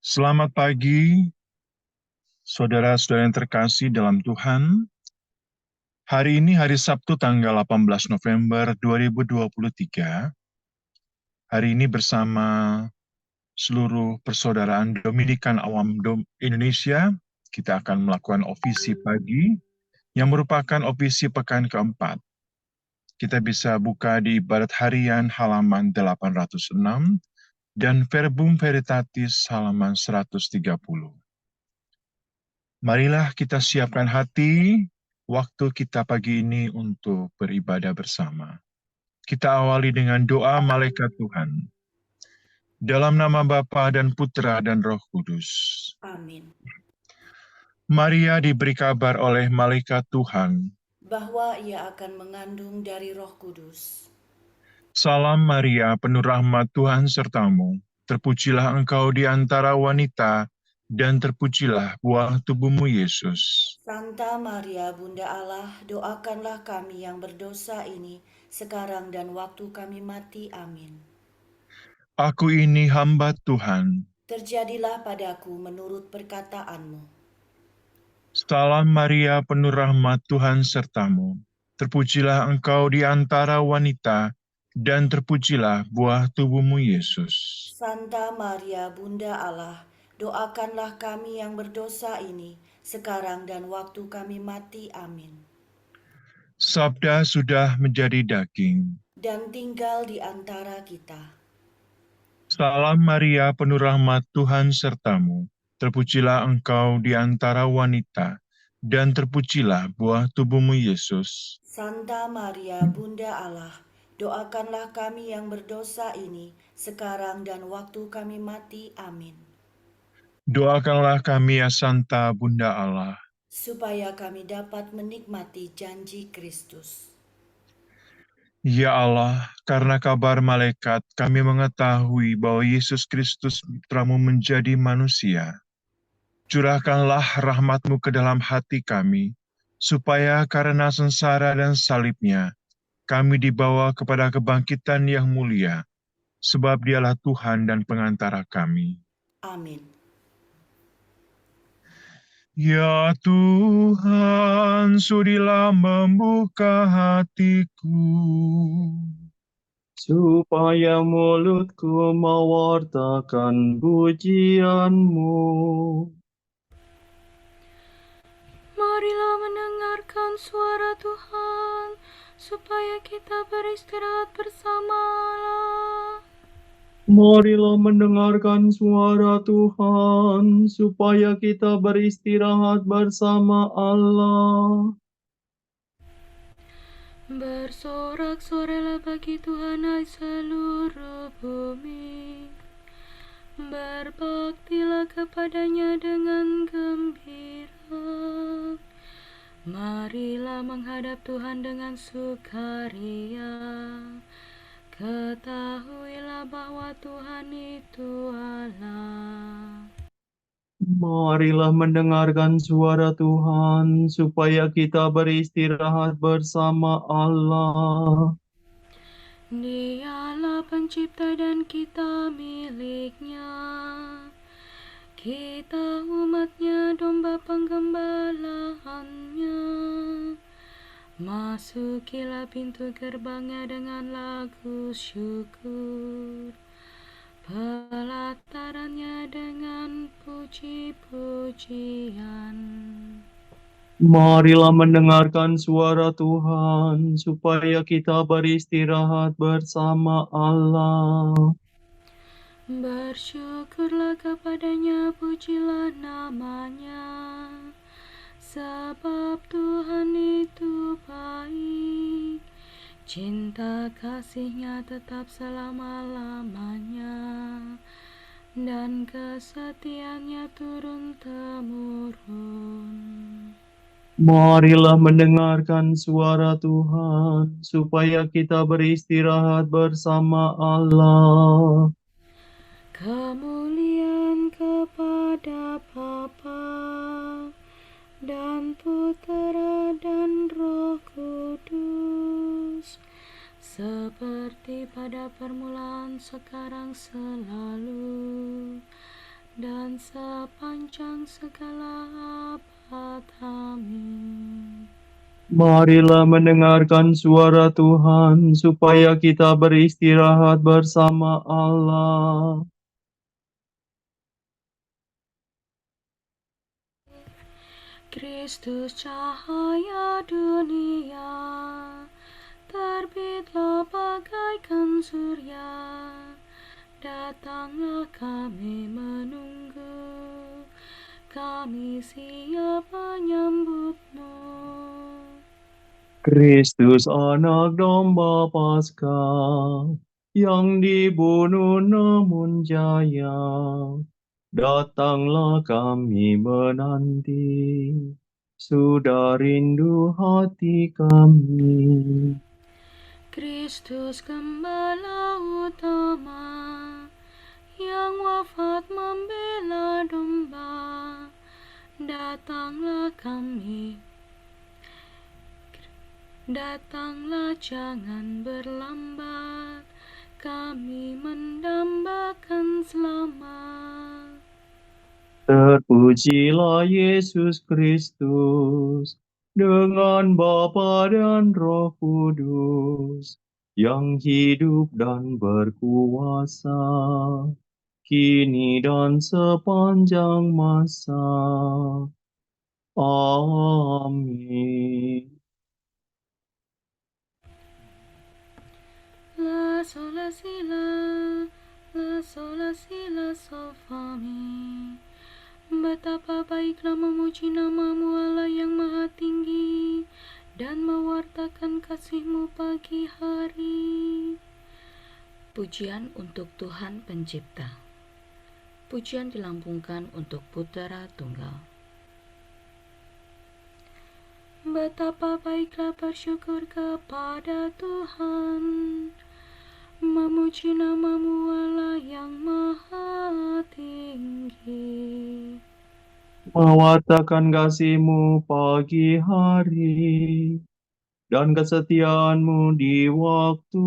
Selamat pagi, saudara-saudara yang terkasih dalam Tuhan. Hari ini hari Sabtu tanggal 18 November 2023. Hari ini bersama seluruh persaudaraan Dominikan Awam Indonesia, kita akan melakukan ofisi pagi yang merupakan ofisi pekan keempat. Kita bisa buka di Ibadat Harian halaman 806 dan Verbum Veritatis halaman 130. Marilah kita siapkan hati, waktu kita pagi ini untuk beribadah bersama. Kita awali dengan doa malaikat Tuhan. Dalam nama Bapa dan Putra dan Roh Kudus. Amin. Maria diberi kabar oleh malaikat Tuhan. Bahwa ia akan mengandung dari Roh Kudus. Salam Maria, penuh rahmat Tuhan sertamu. Terpujilah engkau di antara wanita, dan terpujilah buah tubuhmu Yesus. Santa Maria, Bunda Allah, doakanlah kami yang berdosa ini, sekarang dan waktu kami mati. Amin. Aku ini hamba Tuhan. Terjadilah padaku menurut perkataanmu. Salam Maria, penuh rahmat Tuhan sertamu. Terpujilah engkau di antara wanita, dan terpujilah buah tubuhmu Yesus. Santa Maria, Bunda Allah, doakanlah kami yang berdosa ini, sekarang dan waktu kami mati. Amin. Sabda sudah menjadi daging. Dan tinggal di antara kita. Salam Maria, penuh rahmat Tuhan sertamu. Terpujilah engkau di antara wanita, dan terpujilah buah tubuhmu Yesus. Santa Maria, Bunda Allah, doakanlah kami yang berdosa ini, sekarang dan waktu kami mati. Amin. Doakanlah kami ya Santa Bunda Allah, Supaya kami dapat menikmati janji Kristus. ya Allah, karena kabar malaikat kami mengetahui bahwa Yesus Kristus putramu menjadi manusia. Curahkanlah rahmat-Mu ke dalam hati kami, supaya karena sengsara dan salibnya, kami dibawa kepada kebangkitan yang mulia, sebab Dialah Tuhan dan pengantara kami. Amin. Ya Tuhan, sudilah membuka hatiku, supaya mulutku mewartakan pujian-Mu. Marilah mendengarkan suara Tuhan, supaya kita beristirahat bersama Allah. Marilah mendengarkan suara Tuhan, supaya kita beristirahat bersama Allah. Bersorak-sorai bagi Tuhan hai seluruh bumi. Berbaktilah kepadanya dengan gembira. Marilah menghadap Tuhan dengan sukaria. Ketahuilah bahwa Tuhan itu Allah. Marilah mendengarkan suara Tuhan, supaya kita beristirahat bersama Allah. Dialah pencipta dan kita miliknya. Kita umatnya, domba penggembalaannya. Masukilah pintu gerbangnya dengan lagu syukur, pelatarannya dengan puji-pujian. Marilah mendengarkan suara Tuhan, supaya kita beristirahat bersama Allah. Bersyukurlah kepadanya, pujilah namanya. Sebab Tuhan itu baik, cinta kasih-Nya tetap selama-lamanya, dan kesetiaan-Nya turun-temurun. Marilah mendengarkan suara Tuhan, supaya kita beristirahat bersama Allah. Kemuliaan kepada Bapa dan Putera dan Roh Kudus, seperti pada permulaan, sekarang, selalu, dan sepanjang segala abad. Amin. Marilah mendengarkan suara Tuhan, supaya kita beristirahat bersama Allah. Kristus cahaya dunia, terbitlah bagaikan surya, datanglah kami menunggu, kami siap menyambutmu. Kristus anak domba Paskah, yang dibunuh namun jaya, datanglah kami menanti, sudah rindu hati kami. Kristus Gembala utama, yang wafat membela domba, datanglah jangan berlambat, kami mendambakan selamat. Terpujilah Yesus Kristus dengan Bapa dan Roh Kudus, yang hidup dan berkuasa kini dan sepanjang masa. Amin. La sol la si la sol la si la sol fa mi. Betapa baiklah memuji nama-Mu Allah yang maha tinggi, dan mewartakan kasih-Mu pagi hari. Pujian untuk Tuhan Pencipta. Pujian dilambungkan untuk Putera Tunggal. Betapa baiklah bersyukur kepada Tuhan, memuji nama-Mu Allah yang maha tinggi. Mewartakan kasih-Mu pagi hari, dan kesetiaan-Mu di waktu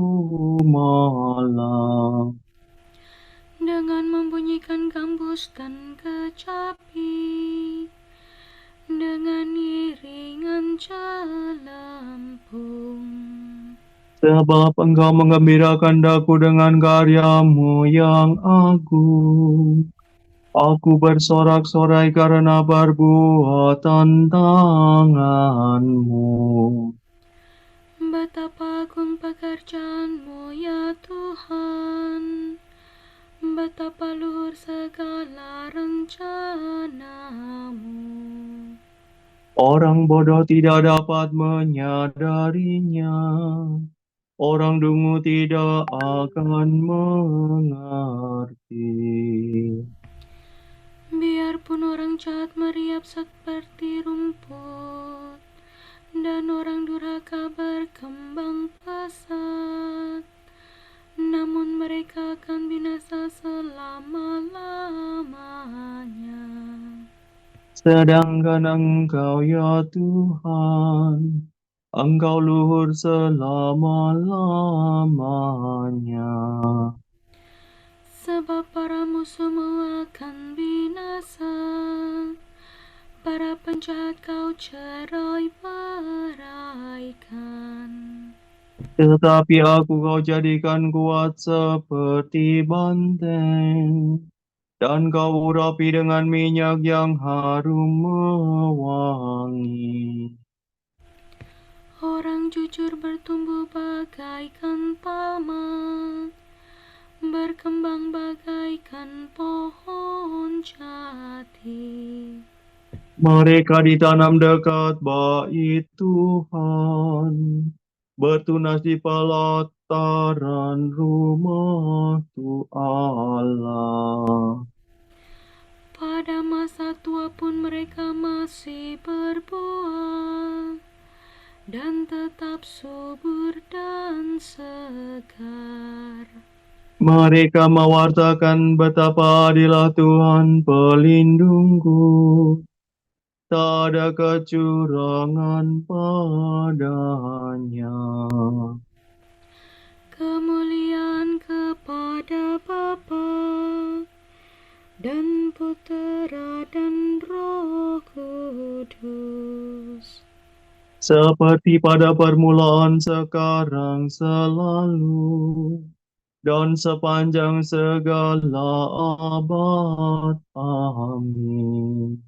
malam. Dengan membunyikan gambus dan kecapi, dengan iringan celempung. Sebab Engkau menggembirakan daku dengan karya-Mu yang agung. Aku bersorak-sorai karena perbuatan tangan-Mu. Betapa agung pekerjaan-Mu ya Tuhan, betapa luhur segala rencana-Mu. Orang bodoh tidak dapat menyadarinya. Orang dungu tidak akan mengerti. Biarpun orang jahat meriap seperti rumput, dan orang durhaka berkembang pesat, namun mereka akan binasa selama-lamanya. Sedangkan Engkau ya Tuhan, Engkau luhur selama-lamanya. Sebab para musuhmu akan binasa, para penjahat Kau cerai-beraikan. Tetapi aku Kau jadikan kuat seperti banteng, dan Kau urapi dengan minyak yang harum mewangi. Orang jujur bertumbuh bagaikan palma, berkembang bagaikan pohon jati. Mereka ditanam dekat bait Tuhan, bertunas di pelataran rumah Allah. Pada masa tua pun mereka masih berbuah, dan tetap subur dan segar. Mereka mewartakan betapa adilah Tuhan pelindungku. Tak ada kecurangan padanya. Kemuliaan kepada Bapa dan Putera dan Roh Kudus. Seperti pada permulaan, sekarang, selalu, dan sepanjang segala abad. Amin.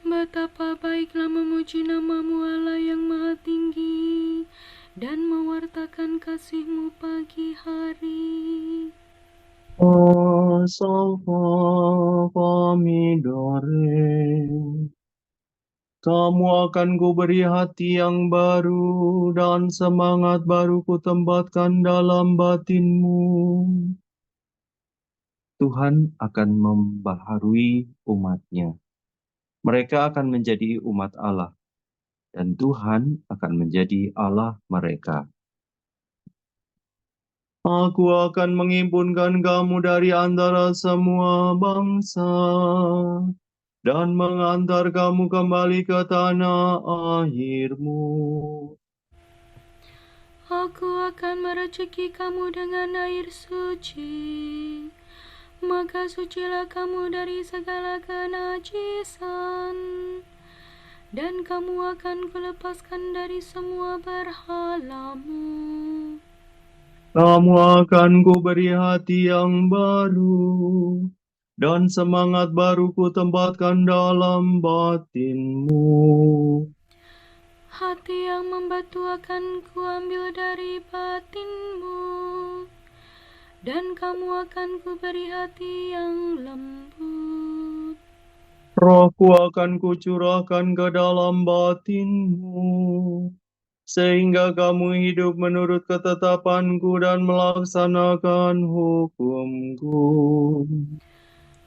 Betapa baiklah memuji nama-Mu Allah yang maha tinggi, dan mewartakan kasih-Mu pagi hari. Salva Famidore. Kamu akan kuberi hati yang baru, dan semangat baru kutempatkan dalam batinmu. Tuhan akan membaharui umatnya. Mereka akan menjadi umat Allah, dan Tuhan akan menjadi Allah mereka. Aku akan menghimpunkan kamu dari antara semua bangsa, dan mengantar kamu kembali ke tanah airmu. Aku akan meraciki kamu dengan air suci, maka sucilah kamu dari segala kenajisan, dan kamu akan kulepaskan dari semua berhalamu. Kamu akan kuberi hati yang baru, dan semangat baru kutempatkan dalam batinmu. Hati yang membatu akan kuambil dari batinmu, dan kamu akan kuberi hati yang lembut. Rohku akan kucurahkan ke dalam batinmu, sehingga kamu hidup menurut ketetapanku dan melaksanakan hukumku.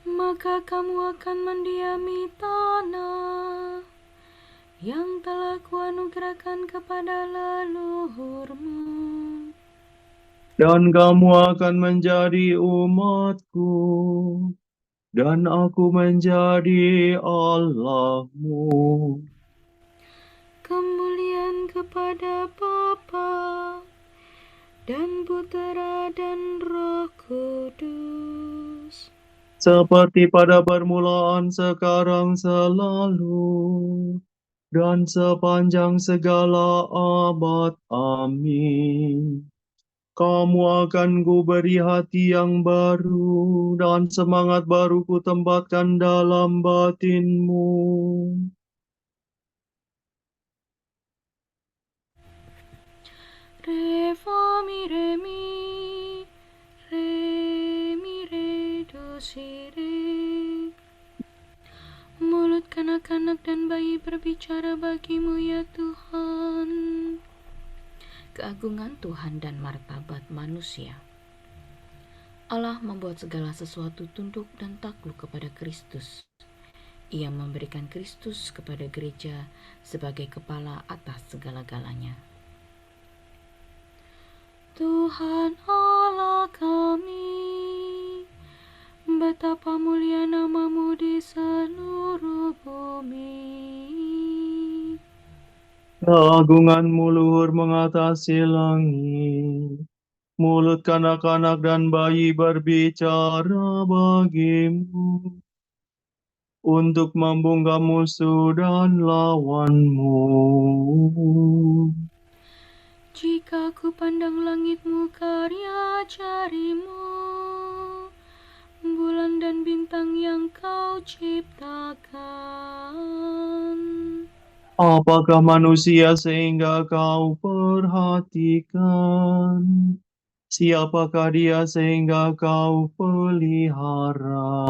Maka kamu akan mendiami tanah yang telah kuanugerahkan kepada leluhurmu. Dan kamu akan menjadi umatku, dan aku menjadi Allahmu. Kemuliaan kepada Bapa dan Putera dan Roh Kudus. Seperti pada permulaan, sekarang, selalu, dan sepanjang segala abad. Amin. Kamu akan kuberi hati yang baru, dan semangat baru kutempatkan dalam batinmu. Re fa mi re mi, re mi re do si re. Mulut kanak-kanak dan bayi berbicara bagimu ya Tuhan. Keagungan Tuhan dan martabat manusia. Allah membuat segala sesuatu tunduk dan takluk kepada Kristus. Ia memberikan Kristus kepada gereja sebagai kepala atas segala-galanya. Tuhan Allah kami, betapa mulia nama-Mu di seluruh bumi. Keagunganmu luhur mengatasi langit. Mulut kanak-kanak dan bayi berbicara bagimu, untuk membungkam musuh dan lawanmu. Jika ku pandang langit-Mu karya jari-Mu, bulan dan bintang yang Kau ciptakan. Apakah manusia sehingga kau perhatikan? Siapakah dia sehingga kau pelihara?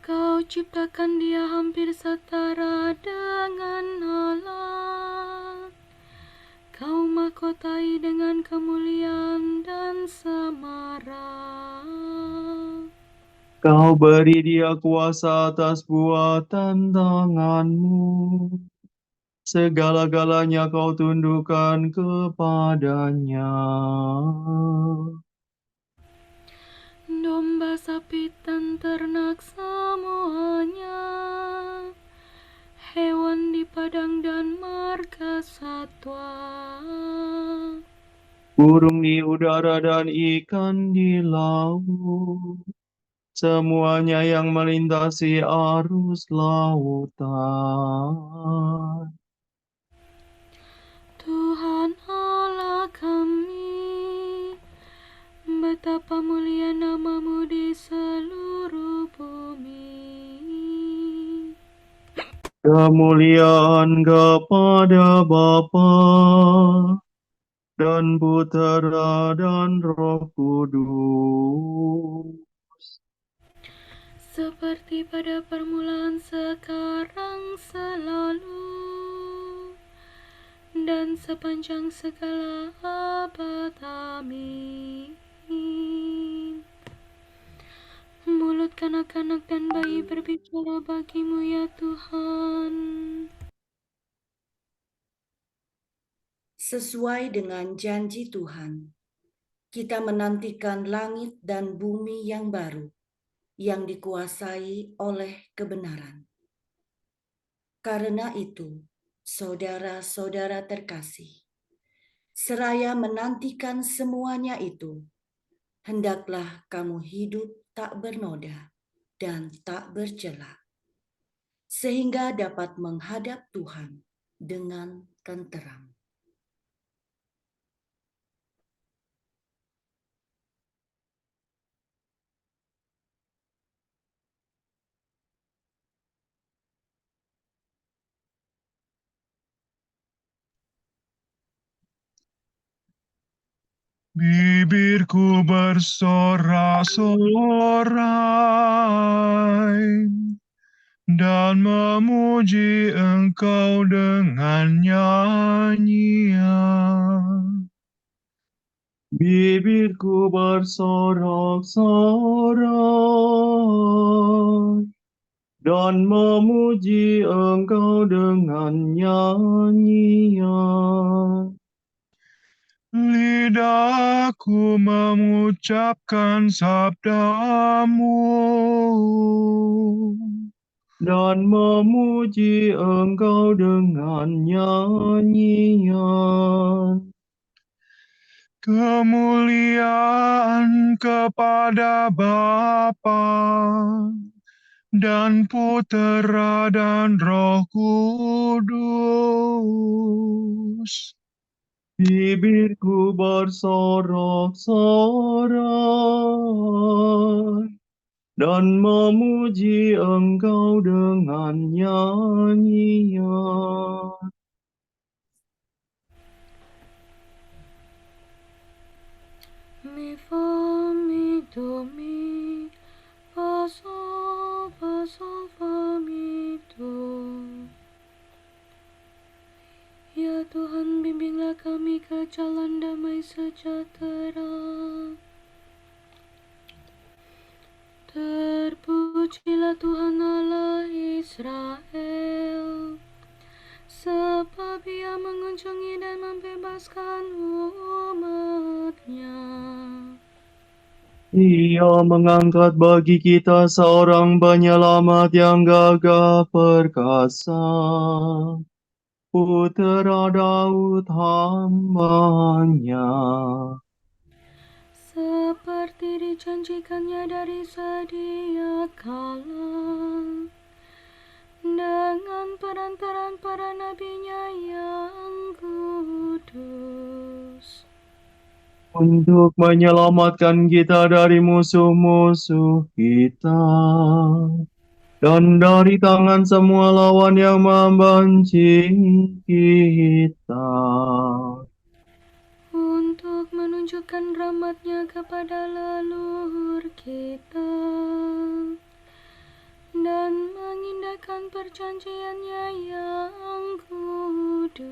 Kau ciptakan dia hampir setara dengan Allah. Kau mahkotai dengan kemuliaan dan semara. Kau beri dia kuasa atas buatan tanganmu. Segala-galanya kau tundukkan kepadanya. Domba, sapi, dan ternak semuanya, hewan di padang dan marga satwa. burung di udara dan ikan di laut, semuanya yang melintasi arus lautan. Tuhan Allah kami, betapa mulia nama-Mu di seluruh bumi. Kemuliaan kepada Bapa dan Putera dan Roh Kudus. Seperti pada permulaan, sekarang, selalu, dan sepanjang segala abad. Amin. Mulut kanak-kanak dan bayi berbicara bagi-Mu ya Tuhan. Sesuai dengan janji Tuhan, kita menantikan langit dan bumi yang baru, yang dikuasai oleh kebenaran. Karena itu, saudara-saudara terkasih, seraya menantikan semuanya itu, hendaklah kamu hidup tak bernoda dan tak bercela, sehingga dapat menghadap Tuhan dengan tenteram. Bibirku bersorak-sorai dan memuji Engkau dengan nyanyian. Bibirku bersorak-sorai dan memuji Engkau dengan nyanyian. Lidahku mengucapkan sabda-Mu Dan memuji Engkau dengan nyanyian. kemuliaan kepada Bapa dan Putera dan Roh Kudus. Bibirku bersorak-sorai dan memuji Engkau dengan nyanyian. Mi fa mi do mi fa sol fa mi do. Ya Tuhan, bimbinglah kami ke jalan damai sejahtera. Terpujilah Tuhan Allah Israel, sebab Ia mengunjungi dan membebaskan umat-Nya. Ia mengangkat bagi kita seorang penyelamat yang gagah perkasa, Putera Daud hamba-Nya. Seperti dijanjikannya dari sedia kala, dengan perantaraan para nabi-Nya yang kudus, Untuk menyelamatkan kita dari musuh-musuh kita, dan dari tangan semua lawan yang membenci kita. untuk menunjukkan rahmat-Nya kepada leluhur kita, dan mengindahkan perjanjian-Nya yang kudus.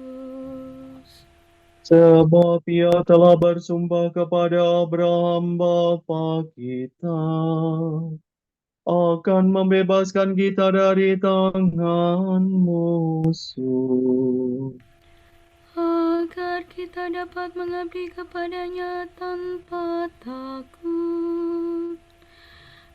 Sebab Ia telah bersumpah kepada Abraham bapa kita, akan membebaskan kita dari tangan musuh, Agar kita dapat mengabdi kepada-Nya tanpa takut,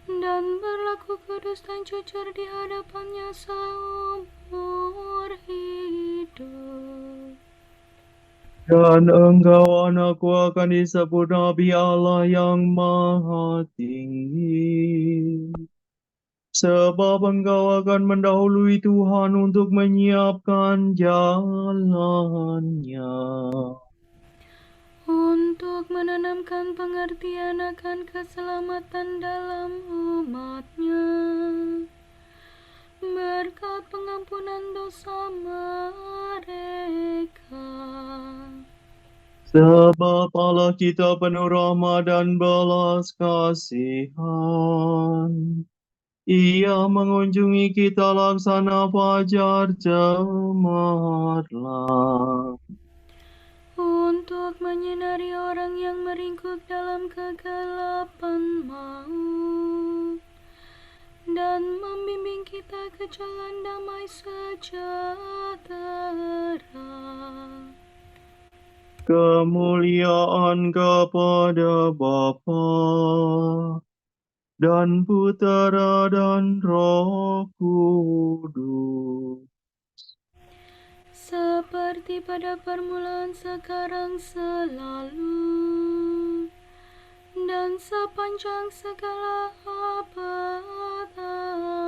dan berlaku kudus dan jujur di hadapan-Nya seumur hidup. Dan engkau anakku akan disebut Nabi Allah yang Maha Tinggi. Sebab engkau akan mendahului Tuhan untuk menyiapkan jalannya. Untuk menanamkan pengertian akan keselamatan dalam umatnya. Berkat pengampunan dosa mereka. Sebab Allah kita penuh rahmat dan belas kasihan. Ia mengunjungi kita laksana fajar cemerlang. Untuk menyinari orang yang meringkuk dalam kegelapan maut. Dan membimbing kita ke jalan damai sejahtera. Kemuliaan kepada Bapa dan Putera dan Roh Kudus. Seperti pada permulaan, sekarang, selalu, dan sepanjang segala abad.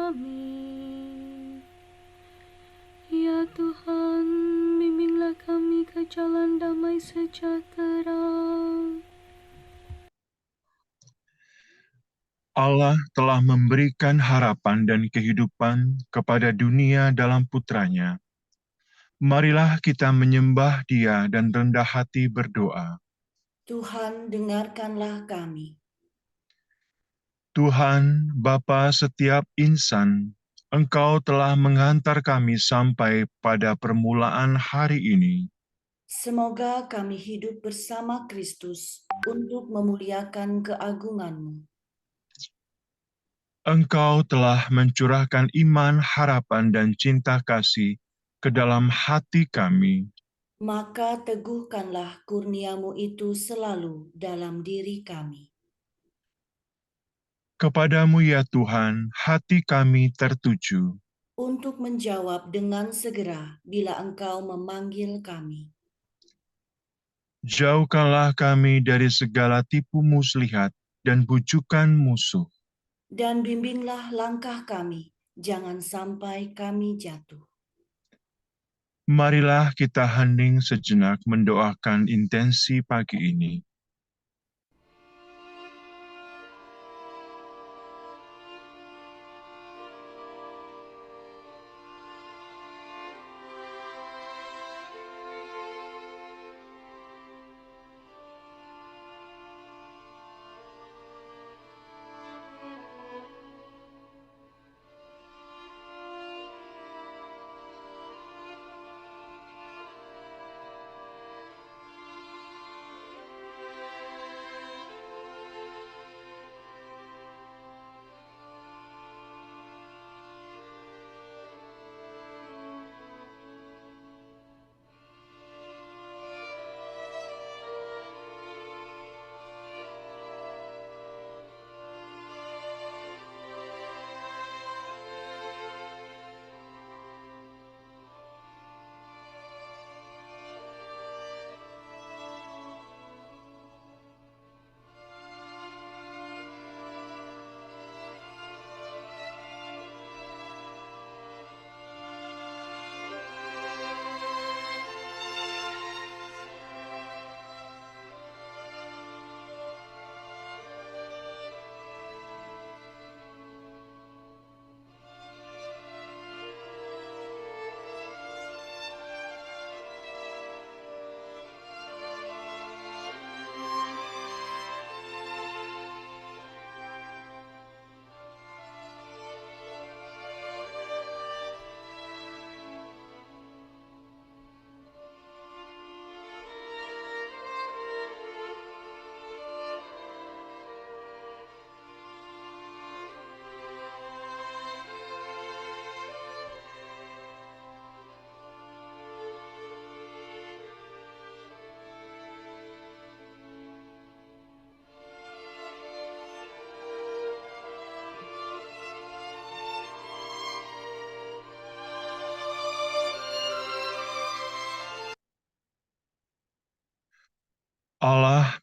Amin. Ya Tuhan, bimbinglah kami ke jalan damai sejahtera. Allah telah memberikan harapan dan kehidupan kepada dunia dalam Putranya. Marilah kita menyembah Dia dan rendah hati berdoa. Tuhan, dengarkanlah kami. Tuhan, Bapa setiap insan, Engkau telah menghantar kami sampai pada permulaan hari ini. Semoga kami hidup bersama Kristus untuk memuliakan keagungan-Mu. Engkau telah mencurahkan iman, harapan, dan cinta kasih ke dalam hati kami. Maka teguhkanlah kurnia-Mu itu selalu dalam diri kami. Kepadamu ya Tuhan, hati kami tertuju. Untuk menjawab dengan segera bila Engkau memanggil kami. Jauhkanlah kami dari segala tipu muslihat dan bujukan musuh. Dan bimbinglah langkah kami, jangan sampai kami jatuh. Marilah kita hening sejenak mendoakan intensi pagi ini.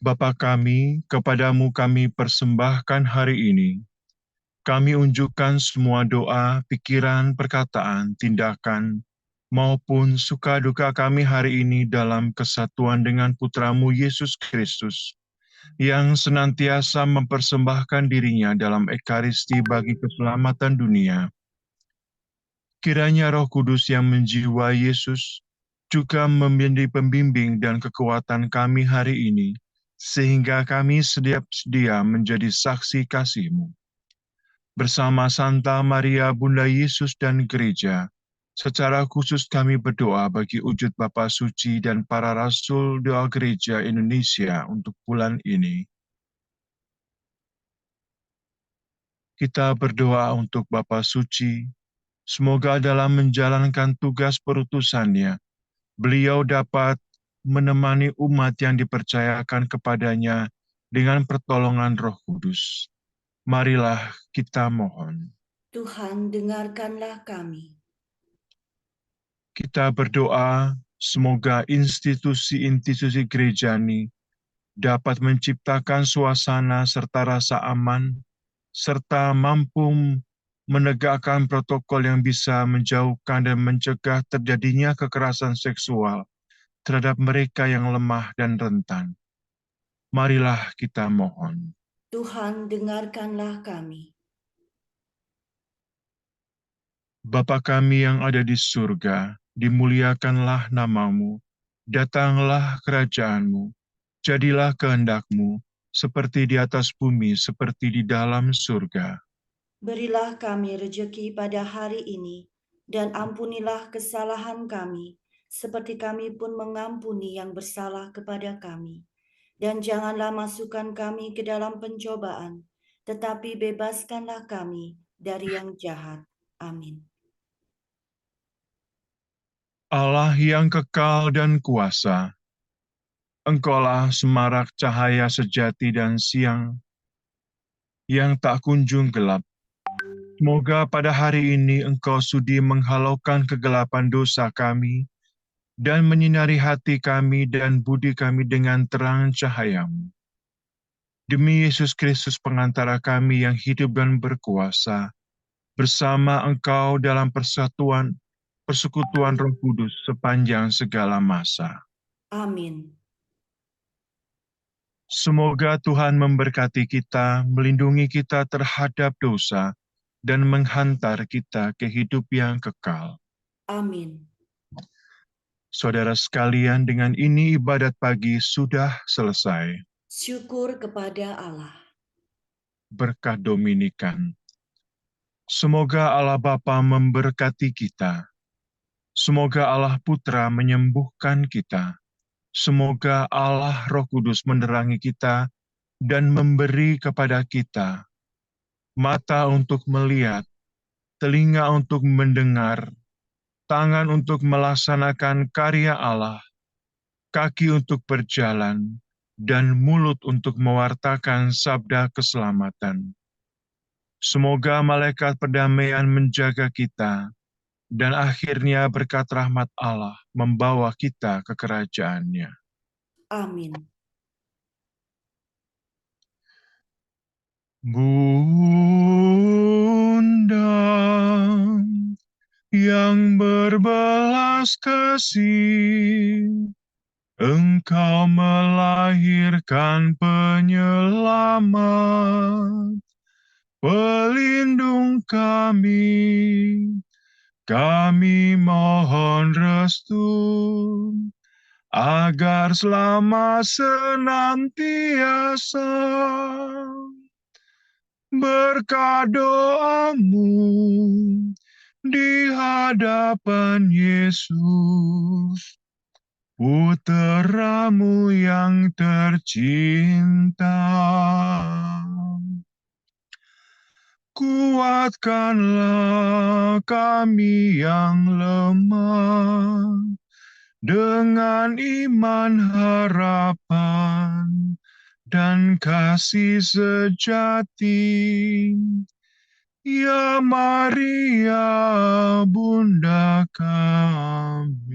Bapa kami, kepadamu kami persembahkan hari ini. Kami unjukkan semua doa, pikiran, perkataan, tindakan, maupun suka duka kami hari ini dalam kesatuan dengan Putramu Yesus Kristus, yang senantiasa mempersembahkan dirinya dalam Ekaristi bagi keselamatan dunia. Kiranya Roh Kudus yang menjiwai Yesus juga menjadi pembimbing dan kekuatan kami hari ini, sehingga kami sedia menjadi saksi kasih-Mu. Bersama Santa Maria Bunda Yesus dan Gereja, secara khusus kami berdoa bagi wujud Bapa Suci dan para Rasul Doa Gereja Indonesia untuk bulan ini. Kita berdoa untuk Bapa Suci, semoga dalam menjalankan tugas perutusannya, beliau dapat menemani umat yang dipercayakan kepadanya dengan pertolongan Roh Kudus. Marilah kita mohon. Tuhan, dengarkanlah kami. Kita berdoa semoga institusi-institusi gereja ini dapat menciptakan suasana serta rasa aman, serta mampu menegakkan protokol yang bisa menjauhkan dan mencegah terjadinya kekerasan seksual terhadap mereka yang lemah dan rentan. Marilah kita mohon. Tuhan, dengarkanlah kami. Bapa kami yang ada di surga, dimuliakanlah namamu, datanglah kerajaanmu, jadilah kehendak-Mu, seperti di atas bumi, seperti di dalam surga. Berilah kami rejeki pada hari ini, dan ampunilah kesalahan kami, seperti kami pun mengampuni yang bersalah kepada kami. Dan janganlah masukkan kami ke dalam pencobaan, tetapi bebaskanlah kami dari yang jahat. Amin. Allah yang kekal dan kuasa, Engkaulah semarak cahaya sejati dan siang yang tak kunjung gelap. Semoga pada hari ini Engkau sudi menghalaukan kegelapan dosa kami dan menyinari hati kami dan budi kami dengan terang cahaya-Mu. Demi Yesus Kristus pengantara kami yang hidup dan berkuasa, bersama Engkau dalam persekutuan Roh Kudus sepanjang segala masa. Amin. Semoga Tuhan memberkati kita, melindungi kita terhadap dosa, dan menghantar kita ke hidup yang kekal. Amin. Saudara sekalian, dengan ini ibadat pagi sudah selesai. Syukur kepada Allah. Berkah Dominikan. Semoga Allah Bapa memberkati kita. Semoga Allah Putra menyembuhkan kita. Semoga Allah Roh Kudus menerangi kita dan memberi kepada kita mata untuk melihat, telinga untuk mendengar, tangan untuk melaksanakan karya Allah, kaki untuk berjalan, dan mulut untuk mewartakan sabda keselamatan. Semoga malaikat perdamaian menjaga kita, dan akhirnya berkat rahmat Allah membawa kita ke kerajaan-Nya. Amin. Bunda yang berbelas kasih, Engkau melahirkan penyelamat, pelindung kami. Kami mohon restu agar selama senantiasa berkat doamu di hadapan Yesus, Putramu yang tercinta. Kuatkanlah kami yang lemah dengan iman, harapan, dan kasih sejati. Ya Maria, Bunda kami.